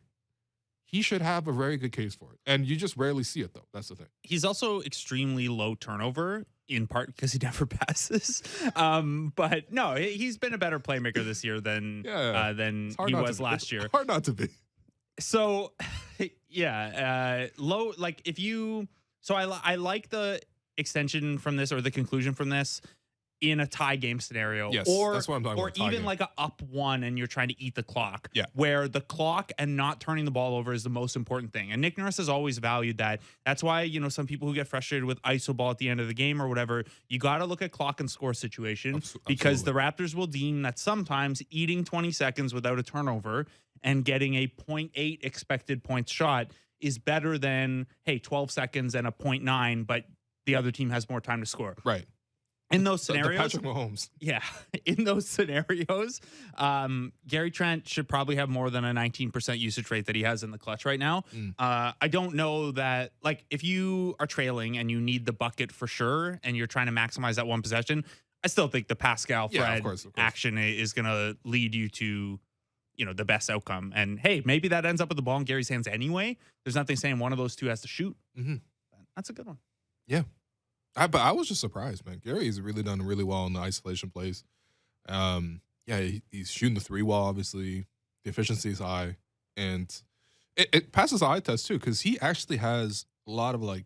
he should have a very good case for it. And you just rarely see it, though. That's the thing. He's also extremely low turnover, in part because he never passes. But no, he's been a better playmaker this year than he was last year. It's hard not to be. So, low, like if you, so I like the extension from this, or the conclusion from this, in a tie game scenario. Yes, or, that's what I'm talking or about. Or even like a up one and you're trying to eat the clock. Yeah. Where the clock and not turning the ball over is the most important thing. And Nick Nurse has always valued that. That's why, some people who get frustrated with ISO ball at the end of the game or whatever, you got to look at clock and score situation, because the Raptors will deem that sometimes eating 20 seconds without a turnover and getting a 0.8 expected points shot is better than, hey, 12 seconds and a 0.9, but the other team has more time to score. Right. In those scenarios, the Patrick Mahomes. Yeah, in those scenarios, Gary Trent should probably have more than a 19% usage rate that he has in the clutch right now. I don't know that, like, if you are trailing and you need the bucket for sure, and you're trying to maximize that one possession, I still think the Pascal Fred of course. action is going to lead you to, the best outcome. And hey, maybe that ends up with the ball in Gary's hands anyway. There's nothing saying one of those two has to shoot. Mm-hmm. That's a good one. Yeah. But I was just surprised, man. Gary's really done really well in the isolation plays. He's shooting the three well, obviously. The efficiency is high. And it passes the eye test, too, because he actually has a lot of, like,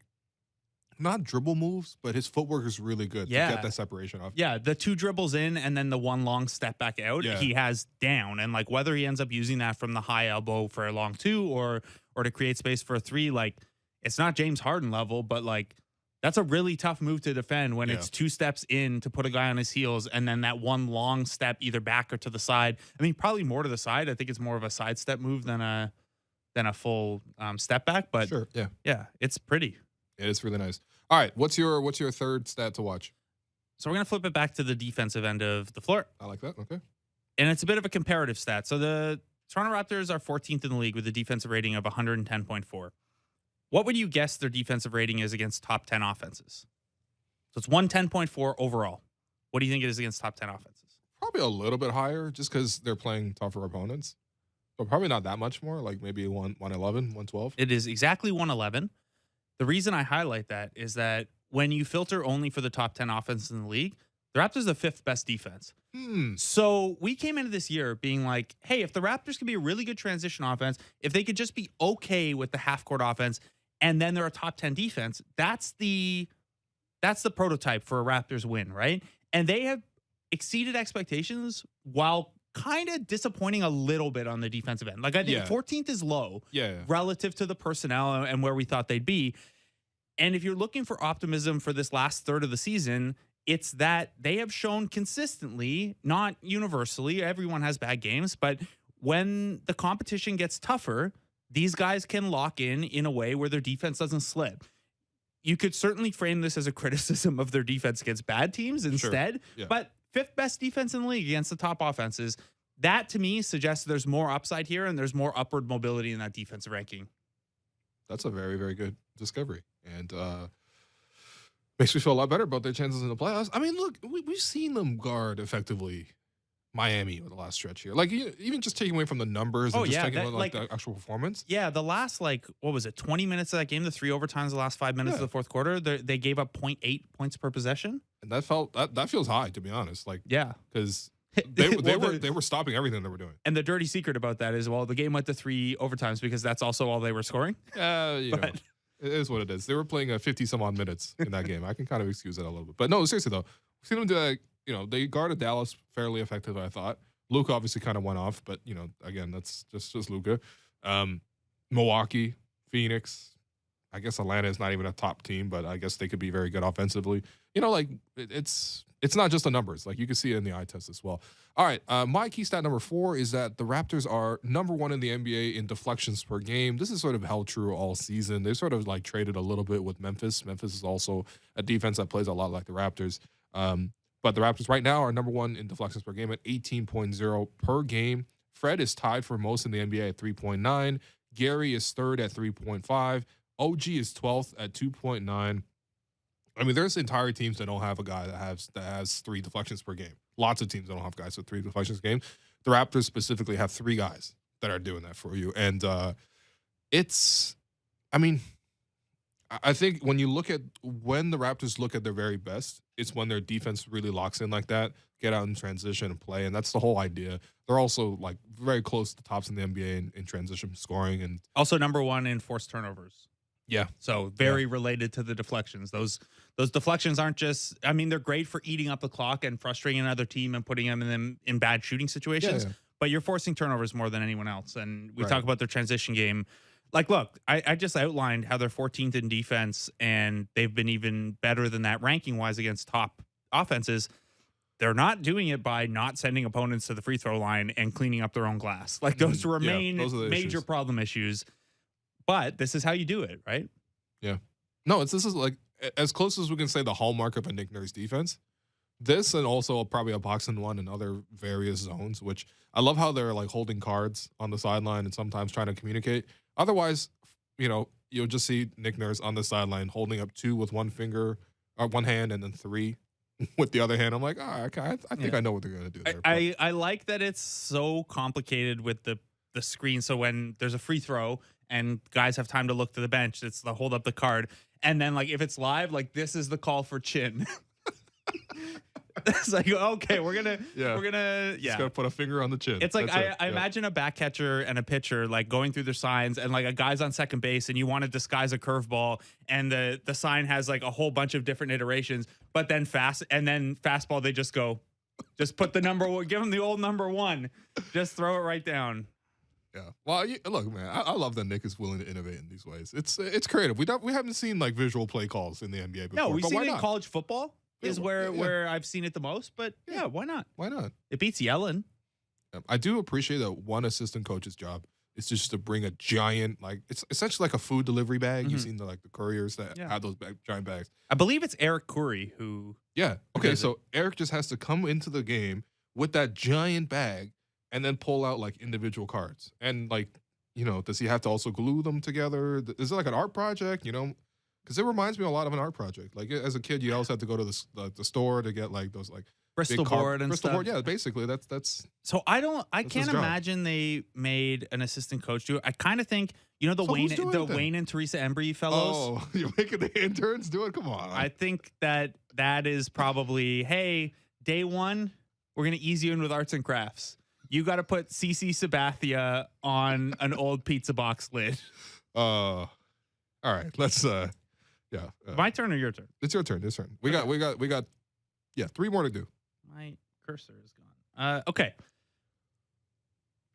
not dribble moves, but his footwork is really good to get that separation off. Yeah, the two dribbles in and then the one long step back out, he has down. And, like, whether he ends up using that from the high elbow for a long two or to create space for a three, like, it's not James Harden level, but, like, that's a really tough move to defend when it's two steps in to put a guy on his heels and then that one long step either back or to the side. I mean, probably more to the side. I think it's more of a sidestep move than a full step back. But sure, yeah, it's pretty. It is really nice. All right, what's your third stat to watch? So we're gonna flip it back to the defensive end of the floor. I like that. Okay, and it's a bit of a comparative stat. So the Toronto Raptors are 14th in the league with a defensive rating of 110.4. What would you guess their defensive rating is against top 10 offenses? So it's 110.4 overall. What do you think it is against top 10 offenses? Probably a little bit higher just because they're playing tougher opponents. But probably not that much more, like maybe 111, 112. It is exactly 111. The reason I highlight that is that when you filter only for the top 10 offenses in the league, the Raptors are the 5th best defense. So we came into this year being like, hey, if the Raptors could be a really good transition offense, if they could just be okay with the half-court offense, and then they're a top 10 defense, that's the prototype for a Raptors win, right? And they have exceeded expectations while kind of disappointing a little bit on the defensive end. Like, I think 14th is low relative to the personnel and where we thought they'd be. And if you're looking for optimism for this last third of the season, it's that they have shown consistently, not universally, everyone has bad games, but when the competition gets tougher, these guys can lock in a way where their defense doesn't slip. You could certainly frame this as a criticism of their defense against bad teams instead, but 5th best defense in the league against the top offenses. That, to me, suggests there's more upside here and there's more upward mobility in that defensive ranking. That's a very, very good discovery. And makes me feel a lot better about their chances in the playoffs. I mean, look, we've seen them guard effectively Miami with the last stretch here. Like even just taking away from the numbers and just taking away like the actual performance. Yeah, the last what was it, 20 minutes of that game, the 3 overtimes, the last 5 minutes of the fourth quarter, they gave up 0.8 points per possession. And that feels high, to be honest. Like because they were stopping everything they were doing. And the dirty secret about that is, well, the game went to 3 overtimes because that's also all they were scoring. It is what it is. They were playing 50 some odd minutes in that game. I can kind of excuse that a little bit. But no, seriously though, we've seen them do that. They guarded Dallas fairly effectively, I thought. Luka obviously kind of went off, but again, that's just Luka. Milwaukee, Phoenix. I guess Atlanta is not even a top team, but I guess they could be very good offensively. It's not just the numbers. Like you can see it in the eye test as well. All right, my key stat number 4 is that the Raptors are number 1 in the NBA in deflections per game. This is sort of held true all season. They sort of like traded a little bit with Memphis. Memphis is also a defense that plays a lot like the Raptors. But the Raptors right now are number 1 in deflections per game at 18.0 per game. Fred is tied for most in the NBA at 3.9. Gary is 3rd at 3.5. OG is 12th at 2.9. I mean, there's entire teams that don't have a guy that has 3 deflections per game. Lots of teams that don't have guys with 3 deflections per game. The Raptors specifically have 3 guys that are doing that for you. And I think when the Raptors look at their very best, it's when their defense really locks in like that, get out in transition and play. And that's the whole idea. They're also like very close to tops in the NBA in transition scoring. And also number 1 in forced turnovers. Yeah. So very related to the deflections. Those deflections aren't just, I mean, they're great for eating up the clock and frustrating another team and putting them in bad shooting situations. Yeah. But you're forcing turnovers more than anyone else. And we talk about their transition game. Like, look, I just outlined how they're 14th in defense, and they've been even better than that ranking-wise against top offenses. They're not doing it by not sending opponents to the free throw line and cleaning up their own glass. Like, those remain major problem issues. But this is how you do it, right? Yeah. No, this is like as close as we can say the hallmark of a Nick Nurse defense. This and also probably a box and one and other various zones, which I love how they're like holding cards on the sideline and sometimes trying to communicate. Otherwise, you'll just see Nick Nurse on the sideline holding up 2 with one finger or one hand and then 3 with the other hand. I'm like, I think I know what they're going to do there. I like that it's so complicated with the screen. So when there's a free throw and guys have time to look to the bench, it's the hold up the card. And then like if it's live, like this is the call for chin. It's like, okay, we're gonna just gotta put a finger on the chin. It's like I imagine a back catcher and a pitcher like going through their signs, and like a guy's on second base and you want to disguise a curveball, and the sign has like a whole bunch of different iterations, but then fastball they just put the number one, give him the old number 1, just throw it right down. Yeah. Well, look, man, I love that Nick is willing to innovate in these ways. It's creative. We haven't seen like visual play calls in the NBA before. No, we've seen it in college football. Where I've seen it the most, but why not? Why not? It beats yelling. I do appreciate that one assistant coach's job is just to bring a giant, like it's essentially like a food delivery bag. Mm-hmm. You've seen the couriers that have those giant bags. I believe it's Eric Curry who. Yeah. Okay. So Eric just has to come into the game with that giant bag and then pull out like individual cards. And like, does he have to also glue them together? Is it like an art project? Because it reminds me a lot of an art project. Like as a kid, you always had to go to the store to get like those like Bristol board and Bristol stuff. Board. Yeah, basically that's. So I can't imagine they made an assistant coach do it. I kind of think the Wayne and Teresa Embry fellows. Oh, you're making the interns do it? Come on. I think that is probably, hey, day 1, we're gonna ease you in with arts and crafts. You got to put CC Sabathia on an old pizza box lid. All right, let's. My turn or your turn? It's your turn. This turn. We got 3 more to do. My cursor is gone. Okay.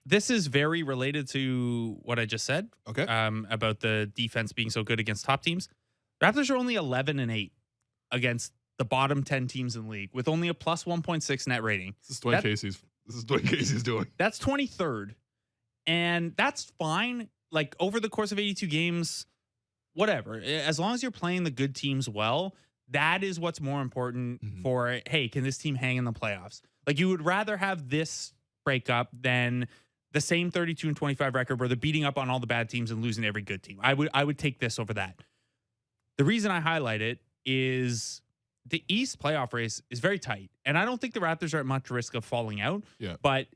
This is very related to what I just said. Okay. About the defense being so good against top teams. Raptors are only 11-8 against the bottom 10 teams in the league with only a plus 1.6 net rating. This is Dwayne Casey's doing. That's 23rd. And that's fine. Like over the course of 82 games, whatever. As long as you're playing the good teams well, that is what's more important for, hey, can this team hang in the playoffs? Like you would rather have this breakup than the same 32-25 record where they're beating up on all the bad teams and losing every good team. I would take this over that. The reason I highlight it is the East playoff race is very tight. And I don't think the Raptors are at much risk of falling out. Yeah. But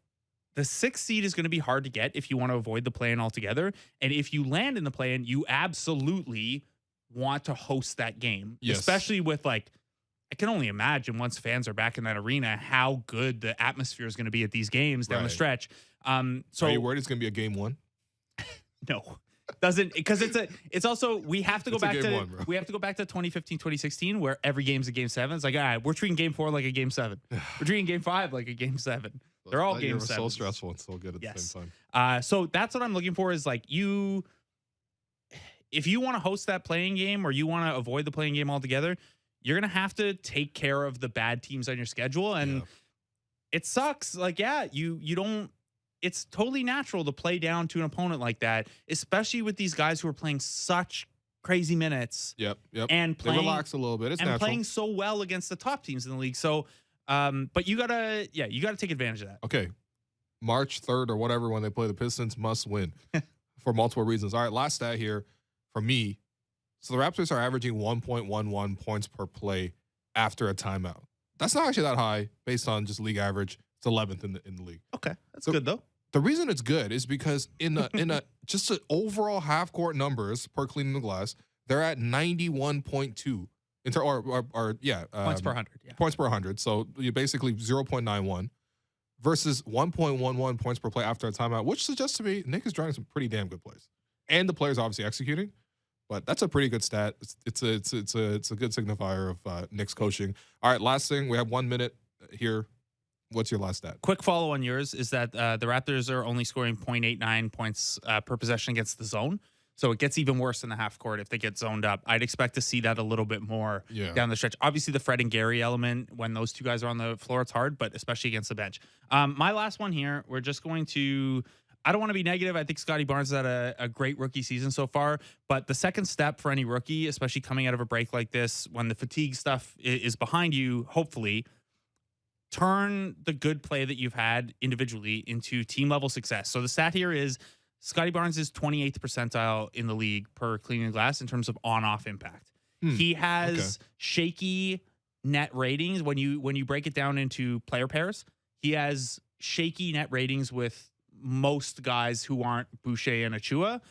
the 6th seed is going to be hard to get if you want to avoid the play-in altogether. And if you land in the play-in, you absolutely want to host that game. Yes. Especially with, like, I can only imagine once fans are back in that arena how good the atmosphere is going to be at these games down the stretch. So are you worried it's going to be a game 1? No. Doesn't, because it's also, we have to go back to 2015, 2016, where every game's a game 7. It's like, all right, we're treating game 4 like a game 7. We're treating game 5 like a game 7. They're all game 7. So stressful and so good at the same time. So that's what I'm looking for is, like, if you want to host that playing game or you want to avoid the playing game altogether, you're going to have to take care of the bad teams on your schedule. And it sucks. Like, you don't, it's totally natural to play down to an opponent like that, especially with these guys who are playing such crazy minutes. Yep. And they relax a little bit. It's natural. Playing so well against the top teams in the league. So, but you gotta take advantage of that. Okay. March 3rd or whatever, when they play the Pistons, must win for multiple reasons. All right, last stat here from me. So the Raptors are averaging 1.11 points per play after a timeout. That's not actually that high based on just league average. It's 11th in the league. Okay, that's good though. The reason it's good is because in a just the overall half court numbers per cleaning the glass, they're at 91.2 points per 100. Yeah. Points per 100. So you basically 0.91 versus 1.11 points per play after a timeout, which suggests to me Nick is drawing some pretty damn good plays, and the players obviously executing. But that's a pretty good stat. It's a good signifier of Nick's coaching. All right, last thing, we have 1 minute here. What's your last stat? Quick follow on yours is that the Raptors are only scoring 0.89 points per possession against the zone. So it gets even worse in the half court if they get zoned up. I'd expect to see that a little bit more down the stretch. Obviously, the Fred and Gary element, when those two guys are on the floor, it's hard, but especially against the bench. My last one here, we're just going to... I don't want to be negative. I think Scotty Barnes has had a great rookie season so far. But the second step for any rookie, especially coming out of a break like this, when the fatigue stuff is behind you, hopefully, turn the good play that you've had individually into team-level success. So the stat here is Scotty Barnes is 28th percentile in the league per cleaning glass in terms of on-off impact. He has shaky net ratings. When you break it down into player pairs, he has shaky net ratings with most guys who aren't Boucher and Achua.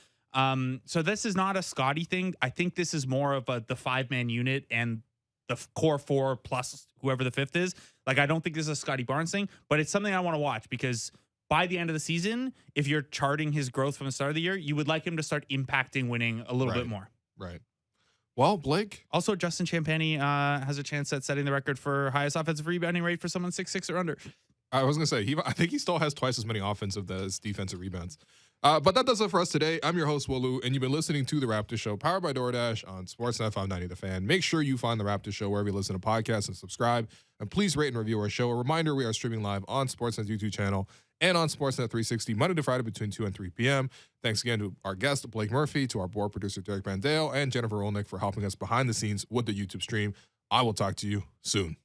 So this is not a Scotty thing. I think this is more of the 5-man unit and the core 4 plus whoever the 5th is. Like, I don't think this is a Scotty Barnes thing, but it's something I want to watch because by the end of the season, if you're charting his growth from the start of the year, you would like him to start impacting winning a little bit more. Right. Well, Blake. Also, Justin Champagny has a chance at setting the record for highest offensive rebounding rate for someone 6'6" or under. I was going to say, I think he still has twice as many offensive as defensive rebounds. But that does it for us today. I'm your host, Wolu, and you've been listening to The Raptors Show, powered by DoorDash on Sportsnet 590 The Fan. Make sure you find The Raptors Show wherever you listen to podcasts and subscribe. And please rate and review our show. A reminder, we are streaming live on Sportsnet's YouTube channel and on Sportsnet 360, Monday to Friday between 2 and 3 p.m. Thanks again to our guest, Blake Murphy, to our board producer, Derek Bandale, and Jennifer Rolnick for helping us behind the scenes with the YouTube stream. I will talk to you soon.